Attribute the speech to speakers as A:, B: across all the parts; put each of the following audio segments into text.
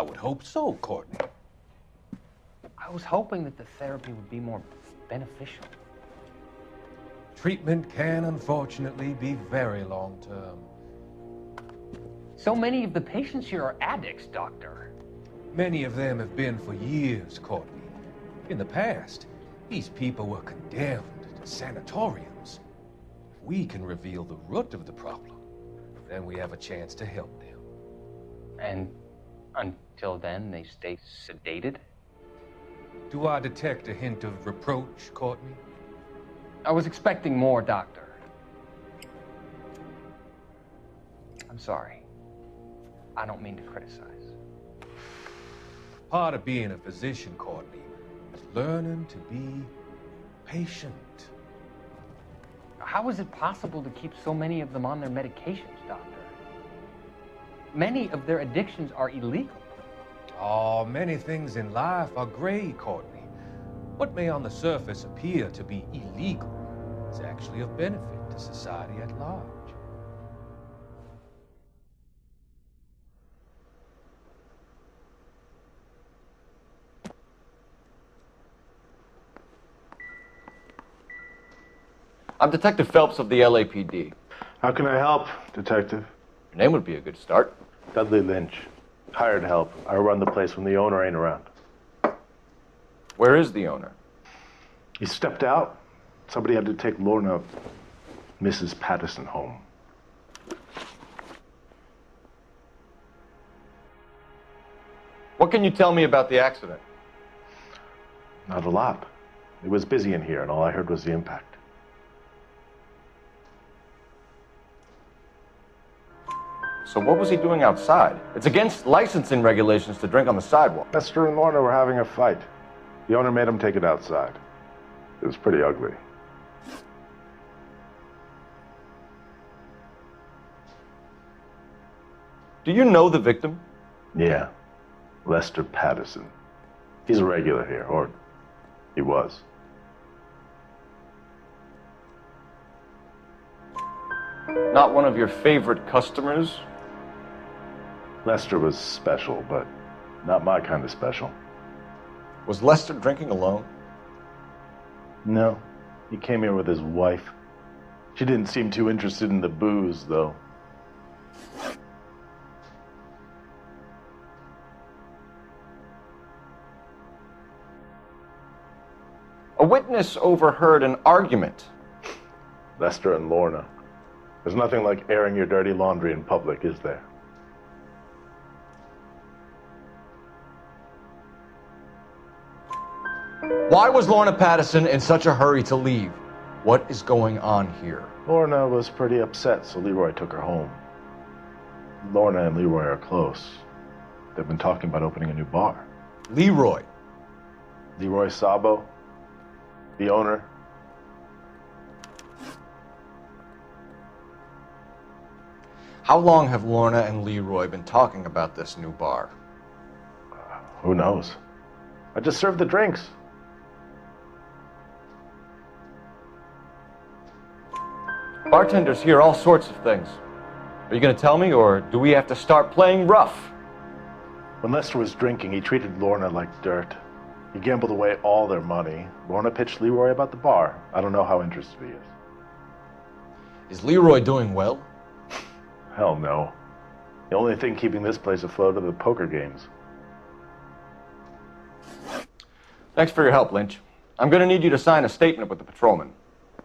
A: would hope so, Courtney.
B: I was hoping that the therapy would be more beneficial.
A: Treatment can, unfortunately, be very long-term.
B: So many of the patients here are addicts, Doctor.
A: Many of them have been for years, Courtney. In the past, these people were condemned to sanatoriums. If we can reveal the root of the problem, then we have a chance to help them.
B: And until then, they stay sedated?
A: Do I detect a hint of reproach, Courtney?
B: I was expecting more, Doctor. I'm sorry. I don't mean to criticize.
A: Part of being a physician, Courtney, is learning to be patient.
B: How is it possible to keep so many of them on their medications, Doctor? Many of their addictions are illegal.
A: Oh, many things in life are gray, Courtney. What may on the surface appear to be illegal is actually of benefit to society at large.
C: I'm Detective Phelps of the LAPD.
D: How can I help, Detective?
C: Your name would be a good start.
D: Dudley Lynch. Hired help. I run the place when the owner ain't around.
C: Where is the owner?
D: He stepped out. Somebody had to take Lorna, Mrs. Patterson, home.
C: What can you tell me about the accident?
D: Not a lot. It was busy in here, and all I heard was the impact.
C: So what was he doing outside? It's against licensing regulations to drink on the sidewalk.
D: Lester and Lorna were having a fight. The owner made him take it outside. It was pretty ugly.
C: Do you know the victim?
D: Yeah. Lester Patterson. He's a regular here, or he was.
C: Not one of your favorite customers?
D: Lester was special, but not my kind of special.
C: Was Lester drinking alone?
D: No. He came here with his wife. She didn't seem too interested in the booze, though.
C: A witness overheard an argument.
D: Lester and Lorna. There's nothing like airing your dirty laundry in public, is there?
C: Why was Lorna Patterson in such a hurry to leave? What is going on here?
D: Lorna was pretty upset, so Leroy took her home. Lorna and Leroy are close. They've been talking about opening a new bar.
C: Leroy?
D: Leroy Sabo, the owner.
C: How long have Lorna and Leroy been talking about this new bar?
D: Who knows? I just served the drinks.
C: Bartenders hear all sorts of things. Are you going to tell me, or do we have to start playing rough?
D: When Lester was drinking, he treated Lorna like dirt. He gambled away all their money. Lorna pitched Leroy about the bar. I don't know how interested he is.
C: Is Leroy doing well?
D: Hell no. The only thing keeping this place afloat are the poker games.
C: Thanks for your help, Lynch. I'm going to need you to sign a statement with the patrolman.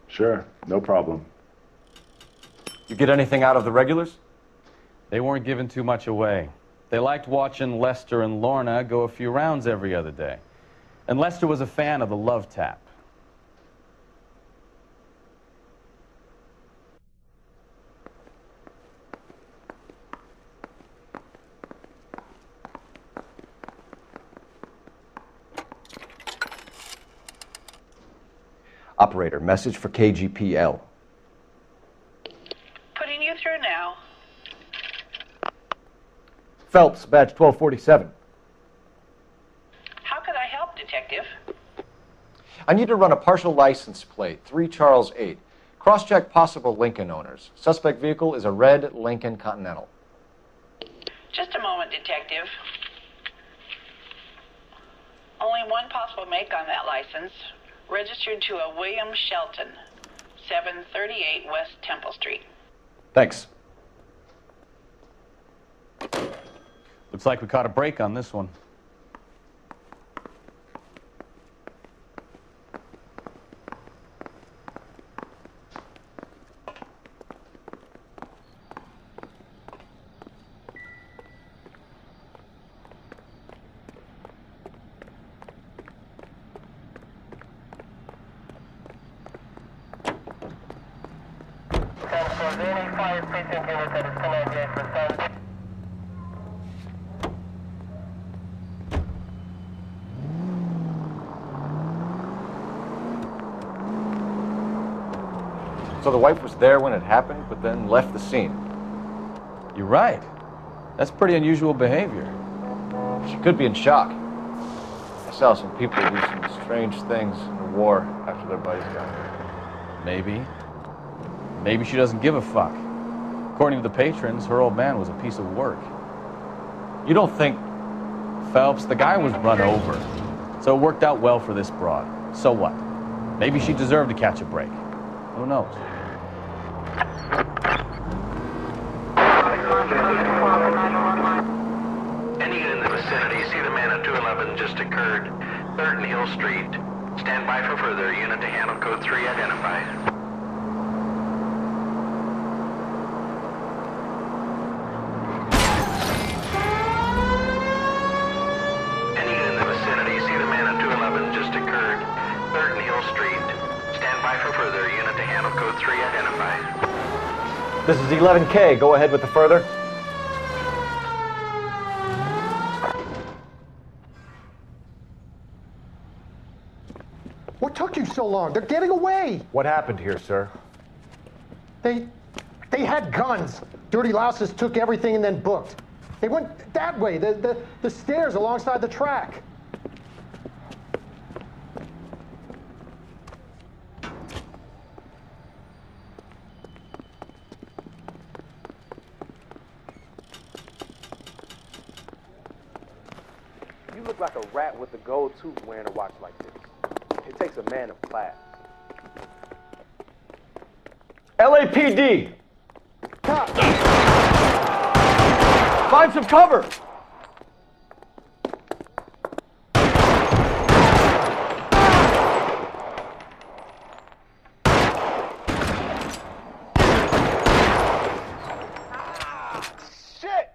D: Sure, no problem.
C: You get anything out of the regulars?
E: They weren't giving too much away. They liked watching Lester and Lorna go a few rounds every other day. And Lester was a fan of the love tap.
C: Operator, message for KGPL.
F: Putting you through now.
C: Phelps, badge 1247.
F: How could I help, Detective?
C: I need to run a partial license plate, 3 Charles 8. Cross-check possible Lincoln owners. Suspect vehicle is a red Lincoln Continental.
F: Just a moment, Detective. Only one possible make on that license. Registered to a William Shelton, 738 West Temple Street.
C: Thanks.
E: Looks like we caught a break on this one.
C: So the wife was there when it happened, but then left the scene.
E: You're right. That's pretty unusual behavior.
C: She could be in shock. I saw some people do some strange things in the war after their buddies got hurt.
E: Maybe. Maybe she doesn't give a fuck. According to the patrons, her old man was a piece of work.
C: You don't think...
E: Phelps, the guy was run over. So it worked out well for this broad. So what? Maybe she deserved to catch a break. Who knows?
G: Any unit in the vicinity, see the man at 211 just occurred. 3rd and Hill Street. Stand by for further. Unit to handle code 3 identified. Any unit in the vicinity, see the man at 211 just occurred. 3rd and Hill Street. Stand by for further. Unit to handle code 3 identified.
C: This is 11K. Go ahead with the further.
H: What took you so long? They're getting away.
C: What happened here, sir?
H: They had guns. Dirty louses took everything and then booked. They went that way, the stairs alongside the track.
I: You look like a rat with a gold tooth wearing a watch like this. It takes a man of class.
C: LAPD! Find some cover!
I: Shit!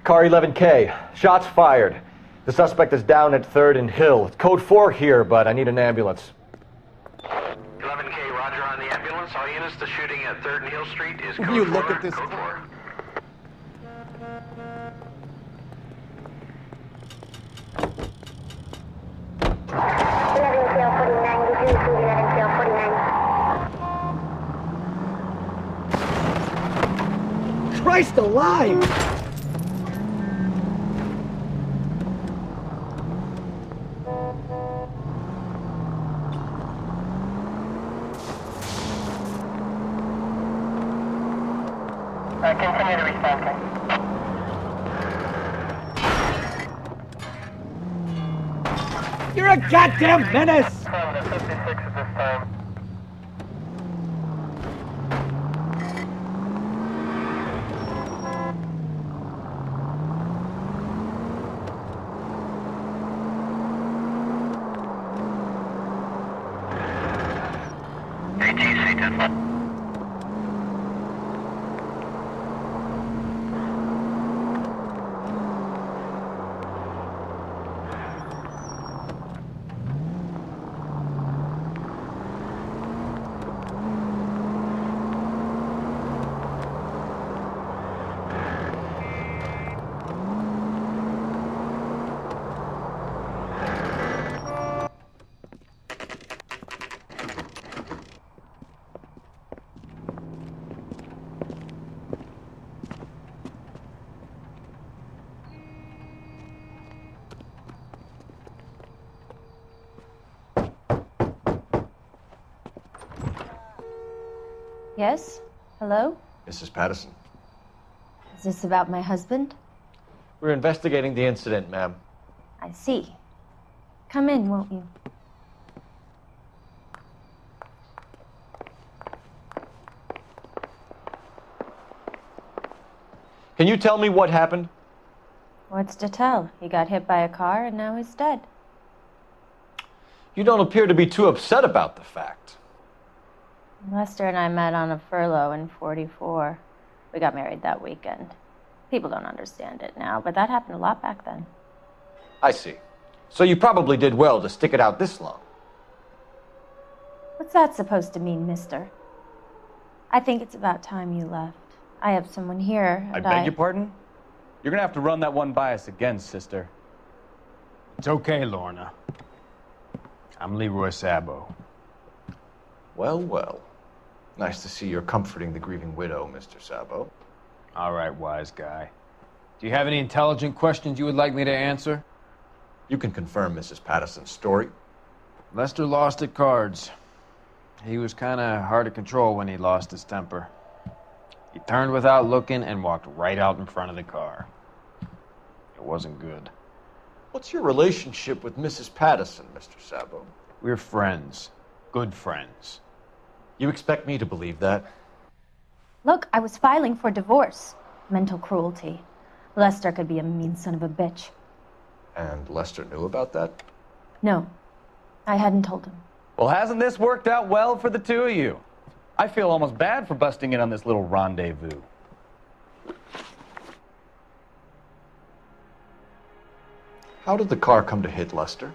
C: Car 11K. Shots fired. The suspect is down at 3rd and Hill. It's code 4 here, but I need an ambulance.
G: 11K, roger on the ambulance. All units, the shooting at 3rd and Hill Street is code 4.
H: You look at this
G: Code 4.
H: Christ alive!
F: Continue to respond,
H: You're a goddamn menace!
F: 56 at this time.
J: Yes? Hello?
C: Mrs. Patterson.
J: Is this about my husband?
C: We're investigating the incident, ma'am.
J: I see. Come in, won't you?
C: Can you tell me what happened?
J: What's to tell? He got hit by a car and now he's dead.
C: You don't appear to be too upset about the fact.
J: Lester and I met on a furlough in '44. We got married that weekend. People don't understand it now, but that happened a lot back then.
C: I see. So you probably did well to stick it out this long.
J: What's that supposed to mean, mister? I think it's about time you left. I have someone here,
E: I
J: and
E: beg your pardon? You're gonna have to run that one by us again, sister.
K: It's okay, Lorna. I'm Leroy Sabo.
C: Well, well. Nice to see you're comforting the grieving widow, Mr. Sabo.
K: All right, wise guy. Do you have any intelligent questions you would like me to answer?
C: You can confirm Mrs. Patterson's story.
K: Lester lost at cards. He was kind of hard to control when he lost his temper. He turned without looking and walked right out in front of the car. It wasn't good.
C: What's your relationship with Mrs. Patterson, Mr. Sabo?
K: We're friends. Good friends.
C: You expect me to believe that?
J: Look, I was filing for divorce. Mental cruelty. Lester could be a mean son of a bitch.
C: And Lester knew about that?
J: No, I hadn't told him.
E: Well, hasn't this worked out well for the two of you? I feel almost bad for busting in on this little rendezvous.
C: How did the car come to hit Lester?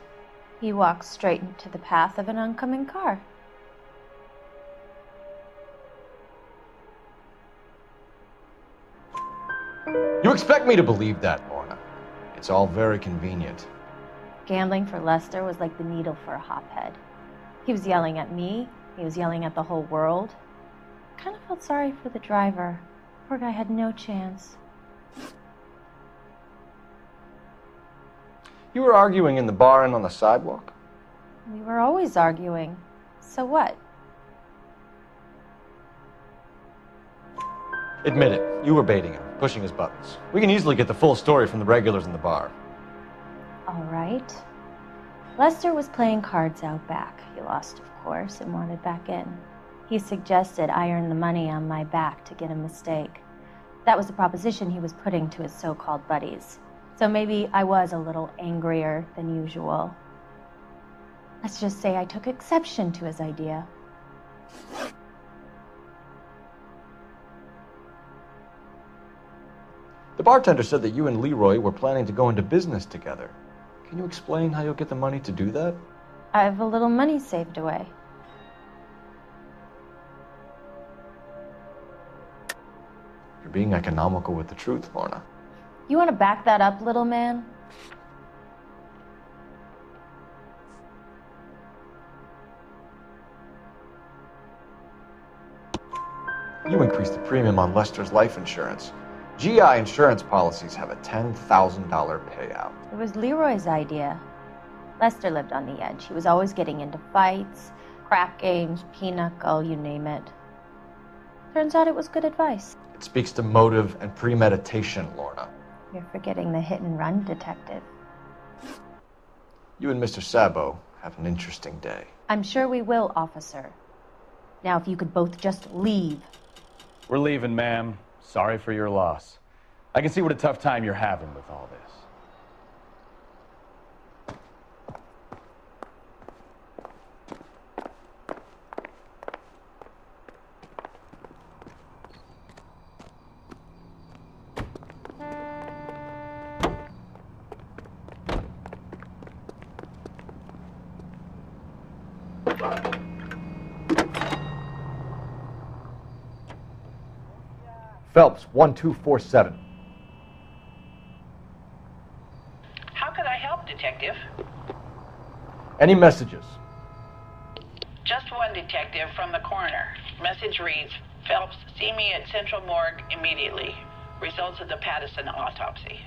J: He walked straight into the path of an oncoming car.
C: You expect me to believe that, Lorna? It's all very convenient.
J: Gambling for Lester was like the needle for a hophead. He was yelling at me. He was yelling at the whole world. I kind of felt sorry for the driver. Poor guy had no chance.
C: You were arguing in the bar and on the sidewalk?
J: We were always arguing. So what?
C: Admit it, you were baiting him, pushing his buttons. We can easily get the full story from the regulars in the bar.
J: All right. Lester was playing cards out back. He lost, of course, and wanted back in. He suggested I earn the money on my back to get a mistake. That was the proposition he was putting to his so-called buddies. So maybe I was a little angrier than usual. Let's just say I took exception to his idea.
C: The bartender said that you and Leroy were planning to go into business together. Can you explain how you'll get the money to do that?
J: I have a little money saved away.
C: You're being economical with the truth, Lorna.
J: You want to back that up, little man?
C: You increased the premium on Lester's life insurance. GI insurance policies have a $10,000 payout.
J: It was Leroy's idea. Lester lived on the edge. He was always getting into fights, crack games, pinochle, you name it. Turns out it was good advice.
C: It speaks to motive and premeditation, Lorna.
J: You're forgetting the hit-and-run detective.
C: You and Mr. Sabo have an interesting day.
J: I'm sure we will, officer. Now, if you could both just leave.
E: We're leaving, ma'am. Sorry for your loss. I can see what a tough time you're having with all this.
C: Phelps, 1247.
F: How could I help, Detective?
C: Any messages?
F: Just one, Detective, from the coroner. Message reads, Phelps, see me at Central Morgue immediately. Results of the Patterson autopsy.